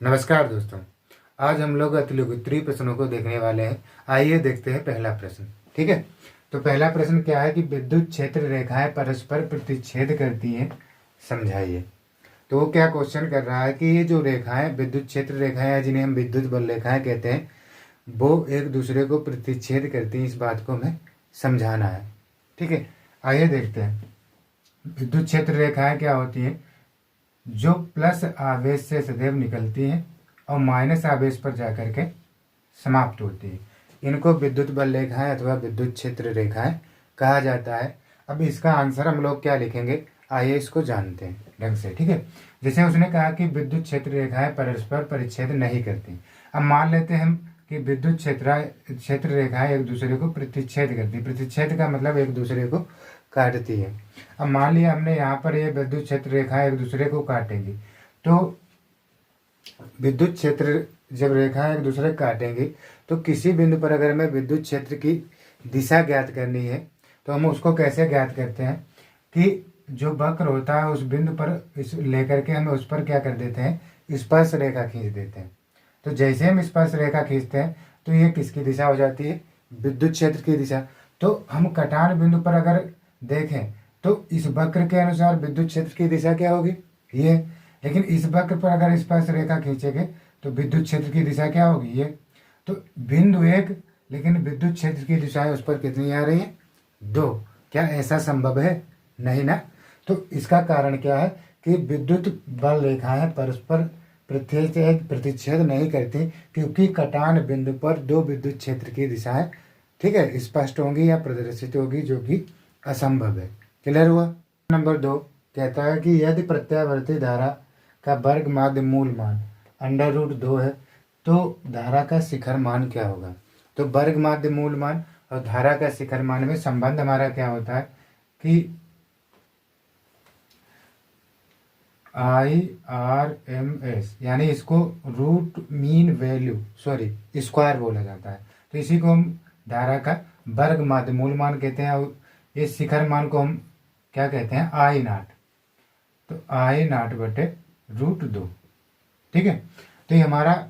नमस्कार दोस्तों। आज हम लोग अतिलघुत्तरीय प्रश्नों को देखने वाले हैं। आइए देखते हैं पहला प्रश्न। ठीक है, तो पहला प्रश्न क्या है कि विद्युत क्षेत्र रेखाएं परस्पर प्रतिच्छेद करती हैं, समझाइए। तो वो क्या क्वेश्चन कर रहा है कि ये जो रेखाएं विद्युत क्षेत्र रेखाएं हैं, जिन्हें हम विद्युत बल रेखाएं कहते हैं, वो एक दूसरे को प्रतिच्छेद करती हैं। इस बात को हमें समझाना है। ठीक है, आइए देखते हैं। विद्युत क्षेत्र रेखाएं क्या होती हैं? जो प्लस आवेश से सदैव निकलती हैं और माइनस आवेश पर जाकर के समाप्त होती है। इनको विद्युत बल रेखाएं अथवा विद्युत क्षेत्र रेखाएं कहा जाता है। अब इसका आंसर हम लोग क्या लिखेंगे, आइए इसको जानते हैं ढंग से। ठीक है, जैसे उसने कहा कि विद्युत क्षेत्र रेखाएं परस्पर परिच्छेद नहीं करती। अब मान लेते हैं हम कि विद्युत क्षेत्र रेखाएं एक दूसरे को प्रतिच्छेद करती। प्रतिच्छेद का मतलब एक दूसरे को काटती है। अब मान लिया हमने यहाँ पर ये विद्युत क्षेत्र रेखाएं एक दूसरे को काटेंगी, तो विद्युत क्षेत्र जब रेखाएं एक दूसरे को काटेंगी तो किसी बिंदु पर अगर हमें विद्युत क्षेत्र की दिशा ज्ञात करनी है तो हम उसको कैसे ज्ञात करते हैं कि जो वक्र होता है उस बिंदु पर इस लेकर के हम उस पर क्या कर देते हैं, स्पर्श रेखा खींच देते हैं। तो जैसे हम स्पर्श रेखा खींचते हैं तो ये किसकी दिशा हो जाती है, विद्युत क्षेत्र की दिशा। तो हम कटान बिंदु पर अगर देखें तो इस वक्र के अनुसार विद्युत क्षेत्र की दिशा क्या होगी, ये। लेकिन इस वक्र पर अगर स्पर्श रेखा खींचेंगे तो विद्युत क्षेत्र की दिशा क्या होगी, ये। तो बिंदु एक, लेकिन विद्युत क्षेत्र की दिशाएं उस पर कितनी आ रही हैं, 2। क्या ऐसा संभव है? नहीं ना। तो इसका कारण क्या है कि विद्युत बल रेखाएं परस्पर प्रतिच्छेद नहीं करती, क्योंकि कटान बिंदु पर 2 विद्युत क्षेत्र की दिशाएं, ठीक है, स्पष्ट होंगी या प्रदर्शित होगी, जो कि असंभव है। क्लियर हुआ। नंबर 2 कहता है कि यदि प्रत्यावर्ती धारा का वर्ग माध्य मूल मान √2 है तो धारा का शिखर मान क्या होगा। तो वर्ग माध्य मूल मान और धारा का शिखर मान में संबंध हमारा क्या होता है कि IRMS, यानी इसको रूट मीन वैल्यू स्क्वायर बोला जाता है। तो इसी को हम धारा का वर्ग माध्य मूल मान कहते हैं और इस शिखर मान को हम क्या कहते हैं, I0। तो I0/√2। ठीक है, तो ये हमारा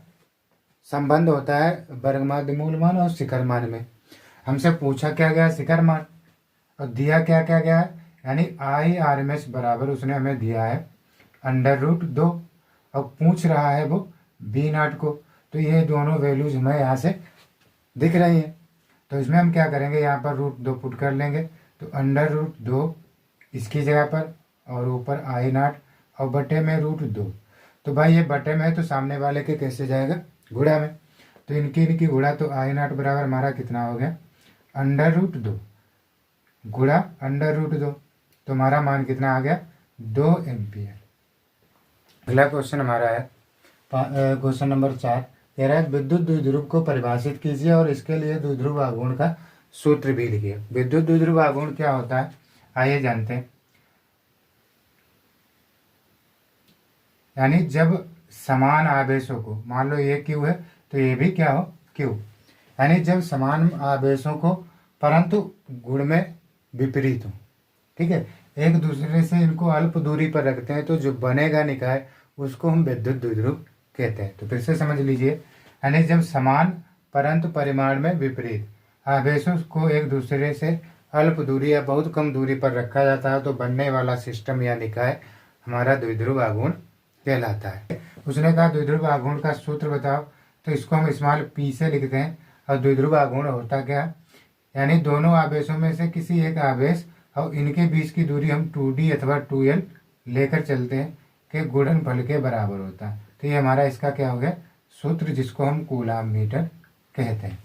संबंध होता है वर्ग माध्य मूल मान और शिखर मान में। हमसे पूछा क्या गया, शिखर मान, और दिया क्या क्या गया है, यानी IRMS बराबर उसने हमें दिया है √2 और पूछ रहा है वो V0 को। तो ये दोनों वैल्यूज हमें यहाँ से दिख रही हैं। तो इसमें हम क्या करेंगे, यहाँ पर √2 पुट कर लेंगे। तो √2 इसकी जगह पर और ऊपर I0 और बटे में √2। तो भाई ये बटे में है तो सामने वाले के कैसे जाएगा, गुणा में। तो इनकी गुणा, तो I0 बराबर हमारा कितना हो गया, √2 गुणा √2। तो हमारा मान कितना आ गया, 2 एम्पियर। अगला क्वेश्चन हमारा है क्वेश्चन नंबर 4 कह रहा है विद्युत द्विध्रुव को परिभाषित कीजिए और इसके लिए द्विध्रुव आघूर्ण का सूत्र भी लिखिए। विद्युत द्विध्रुव आघूर्ण क्या होता है, आइए जानते हैं। यानी जब समान आवेशों को, मान लो ये Q है तो ये भी क्या हो, Q। यानी जब समान आवेशों को परंतु गुण में विपरीत हो, ठीक है, एक दूसरे से इनको अल्प दूरी पर रखते हैं, तो जो बनेगा निकाय उसको हम विद्युत द्विध्रुव कहते हैं। तो फिर से समझ लीजिए, यानी जब समान परंतु परिमाण में विपरीत आवेशों को एक दूसरे से अल्प दूरी या बहुत कम दूरी पर रखा जाता है तो बनने वाला सिस्टम या निकाय हमारा द्विध्रुव आघूर्ण कहलाता है। उसने कहा द्विध्रुव आघूर्ण का सूत्र बताओ, तो इसको हम स्मॉल p से लिखते हैं। और द्विध्रुव आघूर्ण होता क्या, यानी दोनों आवेशों में से किसी एक आवेश और इनके बीच की दूरी हम 2d अथवा 2l लेकर चलते हैं कि गुणनफल के बराबर होता है। तो ये हमारा इसका क्या हो गया, सूत्र, जिसको हम कूलाम मीटर कहते हैं।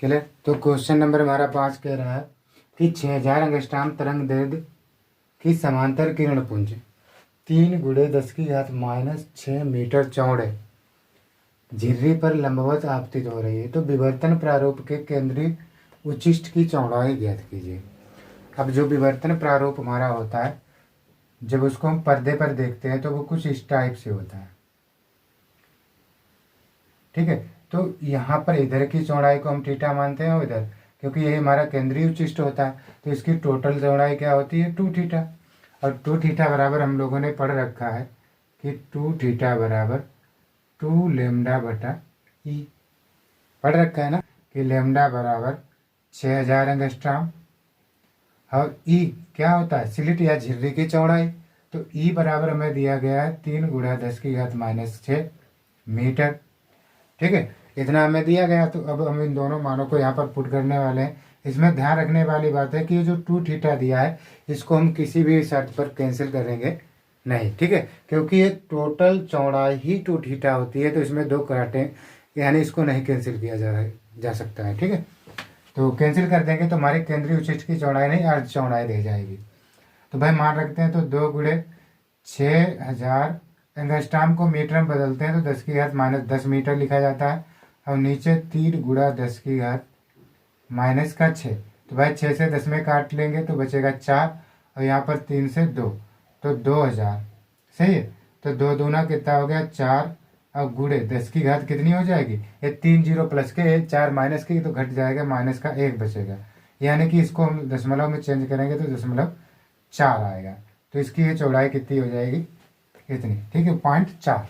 क्लियर। तो क्वेश्चन नंबर हमारा 5 कह रहा है कि 6000 एंगस्ट्रॉम तरंग दैर्ध्य की समांतर किरण पुंज 3 × 10⁻⁻6 मीटर चौड़े झिर्री पर लंबवत आपतित हो रही है। तो विवर्तन प्रारूप के केंद्रीय उच्चिष्ट की चौड़ाई ज्ञात कीजिए। अब जो विवर्तन प्रारूप हमारा होता है, जब उसको हम पर्दे पर देखते हैं तो वो कुछ इस टाइप से होता है। ठीक है, तो यहाँ पर इधर की चौड़ाई को हम थीटा मानते हैं और इधर, क्योंकि ये हमारा केंद्रीय उच्चिष्ट होता है, तो इसकी टोटल चौड़ाई क्या होती है, 2 थीटा। और 2 थीटा बराबर हम लोगों ने पढ़ रखा है कि 2 थीटा बराबर 2 लेमडा बटा ई। पढ़ रखा है ना कि लेमडा बराबर 6000 एंगस्ट्राम, और ई क्या होता है, स्लिट या झिर्री की चौड़ाई। तो ई बराबर हमें दिया गया है 3 गुणा 10⁻⁻6 मीटर। ठीक है, इतना हमें दिया गया। तो अब हम इन दोनों मानों को यहाँ पर पुट करने वाले हैं। इसमें ध्यान रखने वाली बात है कि ये जो 2 थीटा दिया है इसको हम किसी भी शर्त पर कैंसिल करेंगे नहीं। ठीक है, क्योंकि ये टोटल चौड़ाई ही 2 थीटा होती है, तो इसमें 2 काटें, यानी इसको नहीं कैंसिल किया जा सकता है। ठीक है, तो कैंसिल कर देंगे तो हमारी केंद्रीय उच्छिष्ट की चौड़ाई नहीं अर्ध चौड़ाई रह जाएगी। तो भाई मान रखते हैं, तो 2 गुणे 6000 एंगस्ट्राम को मीटर में बदलते हैं तो 10⁻10 मीटर लिखा जाता है। और नीचे 3 गुणा 10⁻⁻6। तो भाई 6 से 10 में काट लेंगे तो बचेगा 4, और यहाँ पर 3 से 2, तो 2000। सही है, तो 2 दूना कितना हो गया 4, अब गुणे 10 कितनी हो जाएगी, ये 3 जीरो प्लस के 4 माइनस की, तो घट जाएगा, माइनस का 1 बचेगा। यानी कि इसको हम दशमलव में चेंज करेंगे तो 0.4 आएगा। तो इसकी ये चौड़ाई कितनी हो जाएगी, इतनी। ठीक है, 0.4।